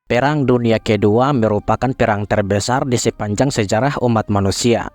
Perang Dunia Kedua merupakan perang terbesar di sepanjang sejarah umat manusia.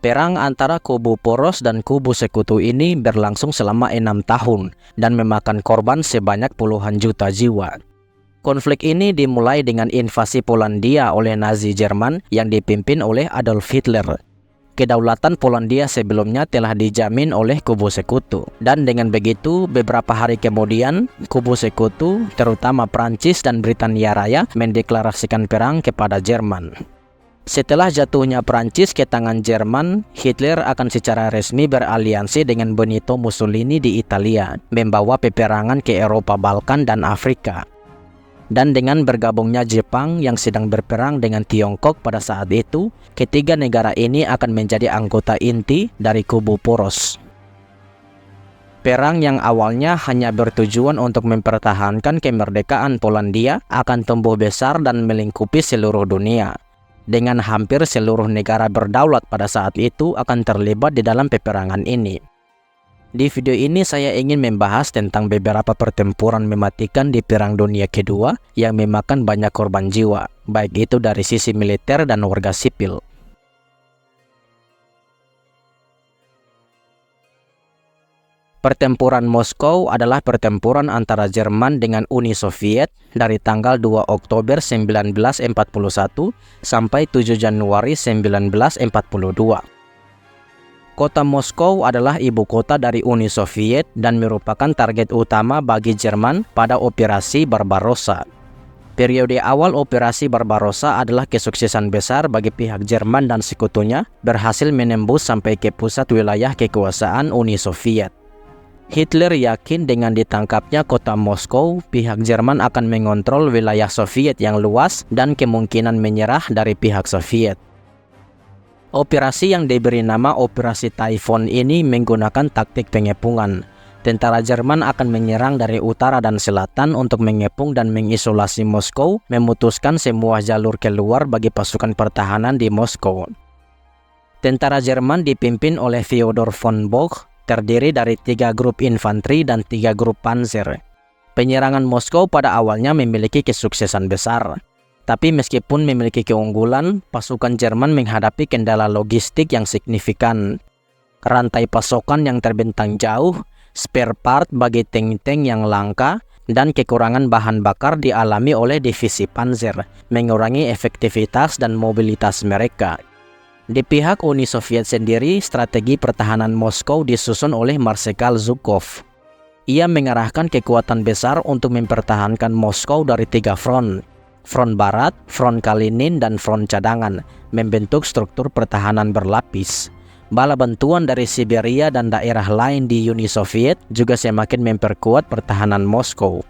Perang antara kubu poros dan kubu sekutu ini berlangsung selama 6 tahun dan memakan korban sebanyak puluhan juta jiwa. Konflik ini dimulai dengan invasi Polandia oleh Nazi Jerman yang dipimpin oleh Adolf Hitler. Kedaulatan Polandia sebelumnya telah dijamin oleh kubu sekutu, dan dengan begitu beberapa hari kemudian kubu sekutu, terutama Prancis dan Britania Raya, mendeklarasikan perang kepada Jerman. Setelah jatuhnya Prancis ke tangan Jerman, Hitler akan secara resmi beraliansi dengan Benito Mussolini di Italia, membawa peperangan ke Eropa, Balkan, dan Afrika. Dan dengan bergabungnya Jepang yang sedang berperang dengan Tiongkok pada saat itu, ketiga negara ini akan menjadi anggota inti dari kubu poros. Perang yang awalnya hanya bertujuan untuk mempertahankan kemerdekaan Polandia akan tumbuh besar dan melingkupi seluruh dunia, dengan hampir seluruh negara berdaulat pada saat itu akan terlibat di dalam peperangan ini. Di video ini saya ingin membahas tentang beberapa pertempuran mematikan di Perang Dunia Kedua yang memakan banyak korban jiwa, baik itu dari sisi militer dan warga sipil. Pertempuran Moskow adalah pertempuran antara Jerman dengan Uni Soviet dari tanggal 2 Oktober 1941 sampai 7 Januari 1942. Kota Moskow adalah ibu kota dari Uni Soviet dan merupakan target utama bagi Jerman pada Operasi Barbarossa. Periode awal Operasi Barbarossa adalah kesuksesan besar bagi pihak Jerman dan sekutunya berhasil menembus sampai ke pusat wilayah kekuasaan Uni Soviet. Hitler yakin dengan ditangkapnya kota Moskow, pihak Jerman akan mengontrol wilayah Soviet yang luas dan kemungkinan menyerah dari pihak Soviet. Operasi yang diberi nama Operasi Typhoon ini menggunakan taktik pengepungan. Tentara Jerman akan menyerang dari utara dan selatan untuk mengepung dan mengisolasi Moskow, memutuskan semua jalur keluar bagi pasukan pertahanan di Moskow. Tentara Jerman dipimpin oleh Theodor von Boch, terdiri dari 3 grup infanteri dan 3 grup panzer. Penyerangan Moskow pada awalnya memiliki kesuksesan besar. Tapi meskipun memiliki keunggulan, pasukan Jerman menghadapi kendala logistik yang signifikan. Rantai pasokan yang terbentang jauh, spare part bagi tank-tank yang langka, dan kekurangan bahan bakar dialami oleh divisi panzer, mengurangi efektivitas dan mobilitas mereka. Di pihak Uni Soviet sendiri, strategi pertahanan Moskow disusun oleh Marsekal Zhukov. Ia mengarahkan kekuatan besar untuk mempertahankan Moskow dari 3 front. Front Barat, Front Kalinin, dan Front Cadangan, membentuk struktur pertahanan berlapis. Bala bantuan dari Siberia dan daerah lain di Uni Soviet juga semakin memperkuat pertahanan Moskow.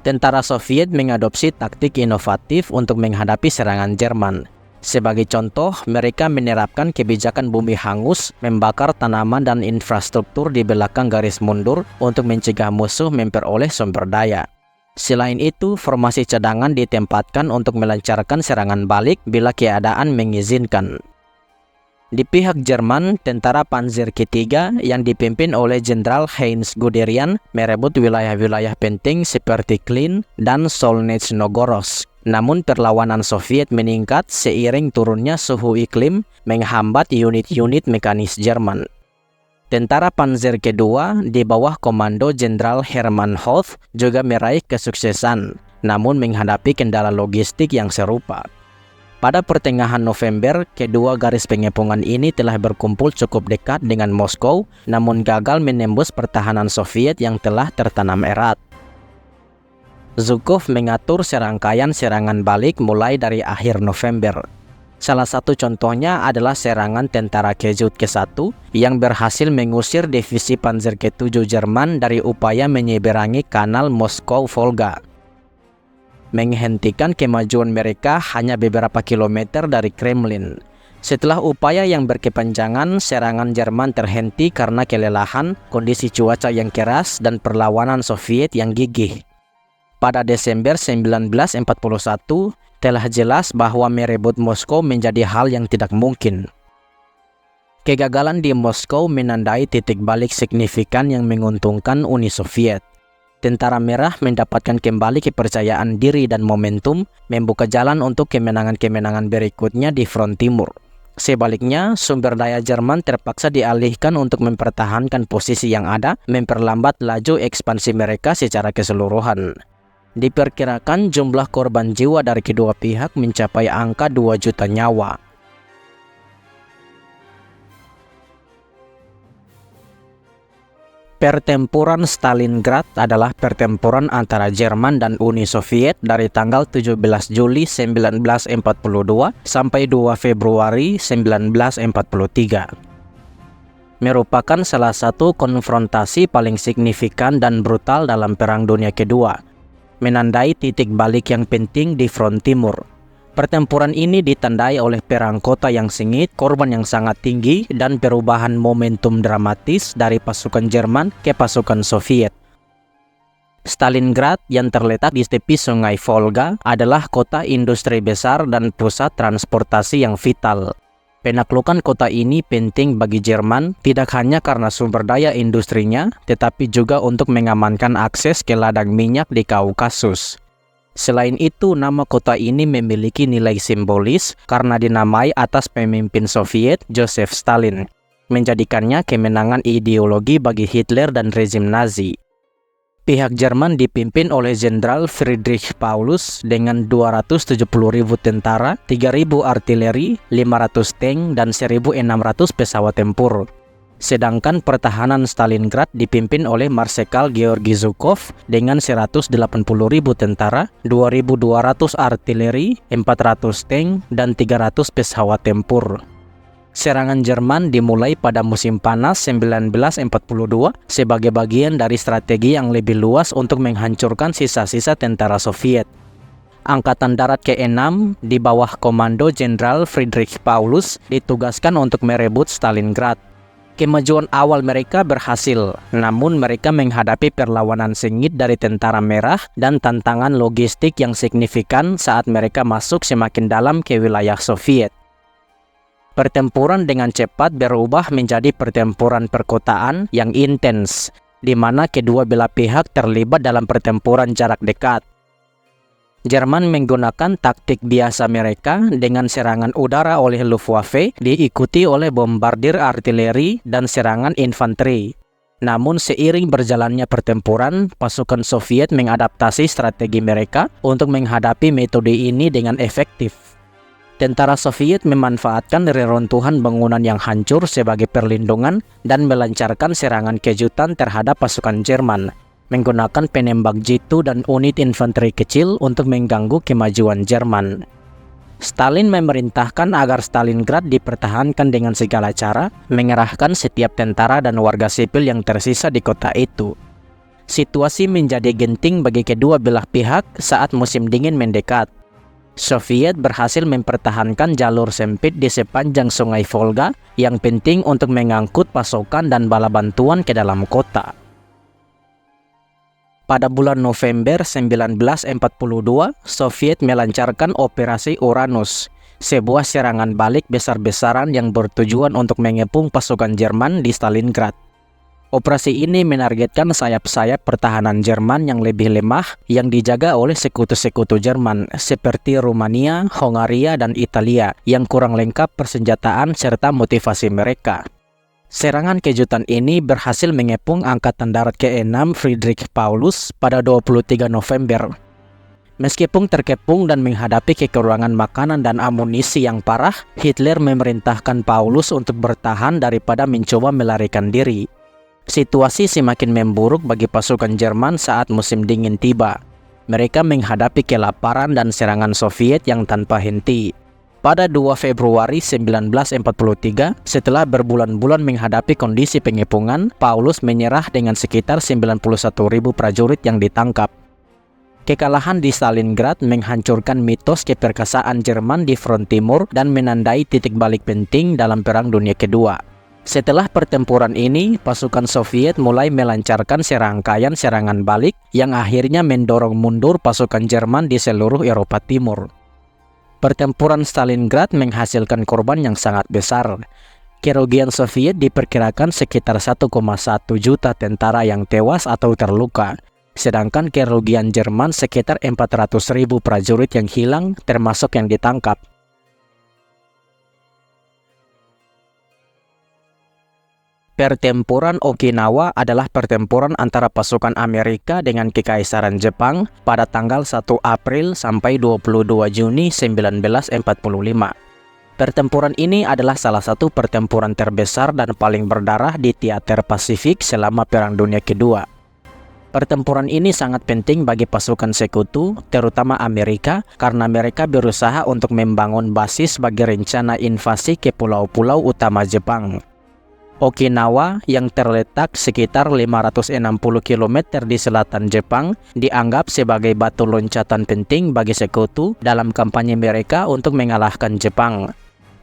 Tentara Soviet mengadopsi taktik inovatif untuk menghadapi serangan Jerman. Sebagai contoh, mereka menerapkan kebijakan bumi hangus, membakar tanaman dan infrastruktur di belakang garis mundur untuk mencegah musuh memperoleh sumber daya. Selain itu, formasi cadangan ditempatkan untuk melancarkan serangan balik bila keadaan mengizinkan. Di pihak Jerman, tentara Panzer ketiga yang dipimpin oleh Jenderal Heinz Guderian merebut wilayah-wilayah penting seperti Klin dan Solnitsynogorsk. Namun perlawanan Soviet meningkat seiring turunnya suhu iklim menghambat unit-unit mekanis Jerman. Tentara Panzer kedua di bawah komando Jenderal Hermann Hoth juga meraih kesuksesan, namun menghadapi kendala logistik yang serupa. Pada pertengahan November, kedua garis pengepungan ini telah berkumpul cukup dekat dengan Moskow, namun gagal menembus pertahanan Soviet yang telah tertanam erat. Zhukov mengatur serangkaian serangan balik mulai dari akhir November. Salah satu contohnya adalah serangan tentara Kejut ke-1 yang berhasil mengusir divisi Panzer ke-7 Jerman dari upaya menyeberangi kanal Moskow-Volga, menghentikan kemajuan mereka hanya beberapa kilometer dari Kremlin. Setelah upaya yang berkepanjangan, serangan Jerman terhenti karena kelelahan, kondisi cuaca yang keras, dan perlawanan Soviet yang gigih. Pada Desember 1941, telah jelas bahwa merebut Moskow menjadi hal yang tidak mungkin. Kegagalan di Moskow menandai titik balik signifikan yang menguntungkan Uni Soviet. Tentara Merah mendapatkan kembali kepercayaan diri dan momentum, membuka jalan untuk kemenangan-kemenangan berikutnya di front timur. Sebaliknya, sumber daya Jerman terpaksa dialihkan untuk mempertahankan posisi yang ada, memperlambat laju ekspansi mereka secara keseluruhan. Diperkirakan jumlah korban jiwa dari kedua pihak mencapai angka 2 juta nyawa. Pertempuran Stalingrad adalah pertempuran antara Jerman dan Uni Soviet dari tanggal 17 Juli 1942 sampai 2 Februari 1943. Merupakan salah satu konfrontasi paling signifikan dan brutal dalam Perang Dunia Kedua, menandai titik balik yang penting di front timur. Pertempuran ini ditandai oleh perang kota yang sengit, korban yang sangat tinggi, dan perubahan momentum dramatis dari pasukan Jerman ke pasukan Soviet. Stalingrad yang terletak di tepi sungai Volga adalah kota industri besar dan pusat transportasi yang vital. Penaklukan kota ini penting bagi Jerman tidak hanya karena sumber daya industrinya, tetapi juga untuk mengamankan akses ke ladang minyak di Kaukasus. Selain itu, nama kota ini memiliki nilai simbolis karena dinamai atas pemimpin Soviet Joseph Stalin, menjadikannya kemenangan ideologi bagi Hitler dan rezim Nazi. Pihak Jerman dipimpin oleh Jenderal Friedrich Paulus dengan 270.000 tentara, 3.000 artileri, 500 tank, dan 1.600 pesawat tempur. Sedangkan pertahanan Stalingrad dipimpin oleh Marsekal Georgi Zhukov dengan 180.000 tentara, 2.200 artileri, 400 tank, dan 300 pesawat tempur. Serangan Jerman dimulai pada musim panas 1942 sebagai bagian dari strategi yang lebih luas untuk menghancurkan sisa-sisa tentara Soviet. Angkatan Darat ke-6 di bawah komando Jenderal Friedrich Paulus ditugaskan untuk merebut Stalingrad. Kemajuan awal mereka berhasil, namun mereka menghadapi perlawanan sengit dari tentara merah dan tantangan logistik yang signifikan saat mereka masuk semakin dalam ke wilayah Soviet. Pertempuran dengan cepat berubah menjadi pertempuran perkotaan yang intens, di mana kedua belah pihak terlibat dalam pertempuran jarak dekat. Jerman menggunakan taktik biasa mereka dengan serangan udara oleh Luftwaffe diikuti oleh bombardir artileri dan serangan infanteri. Namun seiring berjalannya pertempuran, pasukan Soviet mengadaptasi strategi mereka untuk menghadapi metode ini dengan efektif. Tentara Soviet memanfaatkan reruntuhan bangunan yang hancur sebagai perlindungan dan melancarkan serangan kejutan terhadap pasukan Jerman, menggunakan penembak jitu dan unit infanteri kecil untuk mengganggu kemajuan Jerman. Stalin memerintahkan agar Stalingrad dipertahankan dengan segala cara, mengerahkan setiap tentara dan warga sipil yang tersisa di kota itu. Situasi menjadi genting bagi kedua belah pihak saat musim dingin mendekat. Soviet berhasil mempertahankan jalur sempit di sepanjang sungai Volga yang penting untuk mengangkut pasukan dan bala bantuan ke dalam kota. Pada bulan November 1942, Soviet melancarkan Operasi Uranus, sebuah serangan balik besar-besaran yang bertujuan untuk mengepung pasukan Jerman di Stalingrad. Operasi ini menargetkan sayap-sayap pertahanan Jerman yang lebih lemah yang dijaga oleh sekutu-sekutu Jerman seperti Rumania, Hongaria, dan Italia yang kurang lengkap persenjataan serta motivasi mereka. Serangan kejutan ini berhasil mengepung Angkatan Darat ke-6 Friedrich Paulus pada 23 November. Meskipun terkepung dan menghadapi kekurangan makanan dan amunisi yang parah, Hitler memerintahkan Paulus untuk bertahan daripada mencoba melarikan diri. Situasi semakin memburuk bagi pasukan Jerman saat musim dingin tiba. Mereka menghadapi kelaparan dan serangan Soviet yang tanpa henti. Pada 2 Februari 1943, setelah berbulan-bulan menghadapi kondisi pengepungan, Paulus menyerah dengan sekitar 91.000 prajurit yang ditangkap. Kekalahan di Stalingrad menghancurkan mitos keperkasaan Jerman di front timur dan menandai titik balik penting dalam Perang Dunia Kedua. Setelah pertempuran ini, pasukan Soviet mulai melancarkan serangkaian serangan balik yang akhirnya mendorong mundur pasukan Jerman di seluruh Eropa Timur. Pertempuran Stalingrad menghasilkan korban yang sangat besar. Kerugian Soviet diperkirakan sekitar 1,1 juta tentara yang tewas atau terluka, sedangkan kerugian Jerman sekitar 400.000 prajurit yang hilang, termasuk yang ditangkap. Pertempuran Okinawa adalah pertempuran antara pasukan Amerika dengan Kekaisaran Jepang pada tanggal 1 April sampai 22 Juni 1945. Pertempuran ini adalah salah satu pertempuran terbesar dan paling berdarah di teater Pasifik selama Perang Dunia Kedua. Pertempuran ini sangat penting bagi pasukan sekutu, terutama Amerika, karena mereka berusaha untuk membangun basis bagi rencana invasi ke pulau-pulau utama Jepang. Okinawa yang terletak sekitar 560 km di selatan Jepang dianggap sebagai batu loncatan penting bagi sekutu dalam kampanye mereka untuk mengalahkan Jepang.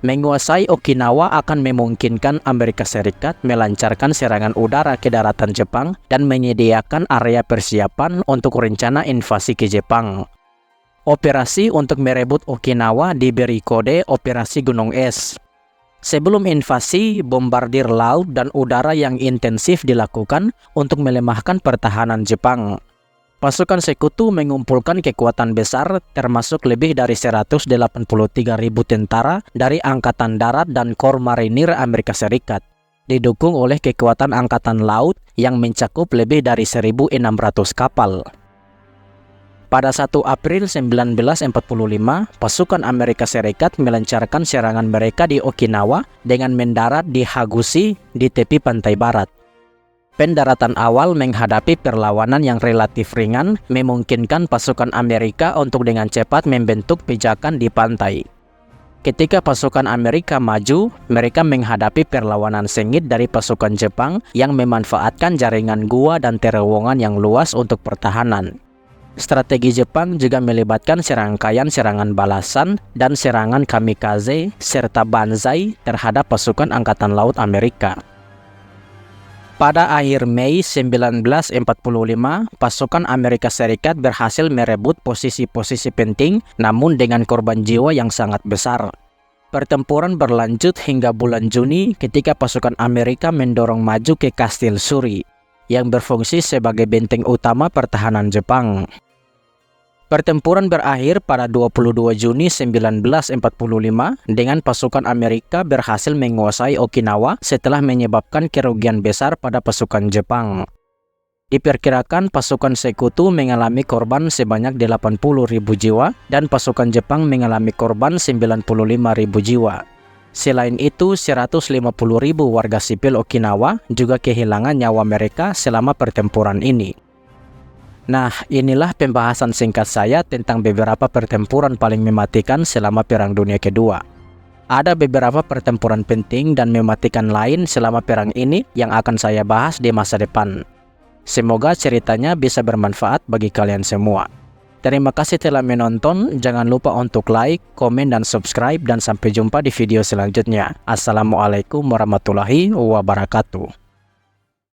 Menguasai Okinawa akan memungkinkan Amerika Serikat melancarkan serangan udara ke daratan Jepang dan menyediakan area persiapan untuk rencana invasi ke Jepang. Operasi untuk merebut Okinawa diberi kode Operasi Gunung Es. Sebelum invasi, bombardir laut dan udara yang intensif dilakukan untuk melemahkan pertahanan Jepang. Pasukan sekutu mengumpulkan kekuatan besar termasuk lebih dari 183.000 tentara dari Angkatan Darat dan Korps Marinir Amerika Serikat, didukung oleh kekuatan Angkatan Laut yang mencakup lebih dari 1.600 kapal. Pada 1 April 1945, pasukan Amerika Serikat melancarkan serangan mereka di Okinawa dengan mendarat di Hagushi di tepi pantai barat. Pendaratan awal menghadapi perlawanan yang relatif ringan, memungkinkan pasukan Amerika untuk dengan cepat membentuk pijakan di pantai. Ketika pasukan Amerika maju, mereka menghadapi perlawanan sengit dari pasukan Jepang yang memanfaatkan jaringan gua dan terowongan yang luas untuk pertahanan. Strategi Jepang juga melibatkan serangkaian serangan balasan dan serangan kamikaze serta banzai terhadap pasukan Angkatan Laut Amerika. Pada akhir Mei 1945, pasukan Amerika Serikat berhasil merebut posisi-posisi penting namun dengan korban jiwa yang sangat besar. Pertempuran berlanjut hingga bulan Juni ketika pasukan Amerika mendorong maju ke Kastil Shuri yang berfungsi sebagai benteng utama pertahanan Jepang. Pertempuran berakhir pada 22 Juni 1945 dengan pasukan Amerika berhasil menguasai Okinawa setelah menyebabkan kerugian besar pada pasukan Jepang. Diperkirakan pasukan sekutu mengalami korban sebanyak 80.000 jiwa dan pasukan Jepang mengalami korban 95.000 jiwa. Selain itu, 150.000 warga sipil Okinawa juga kehilangan nyawa mereka selama pertempuran ini. Nah, inilah pembahasan singkat saya tentang beberapa pertempuran paling mematikan selama Perang Dunia Kedua. Ada beberapa pertempuran penting dan mematikan lain selama perang ini yang akan saya bahas di masa depan. Semoga ceritanya bisa bermanfaat bagi kalian semua. Terima kasih telah menonton, jangan lupa untuk like, komen, dan subscribe, dan sampai jumpa di video selanjutnya. Assalamualaikum warahmatullahi wabarakatuh.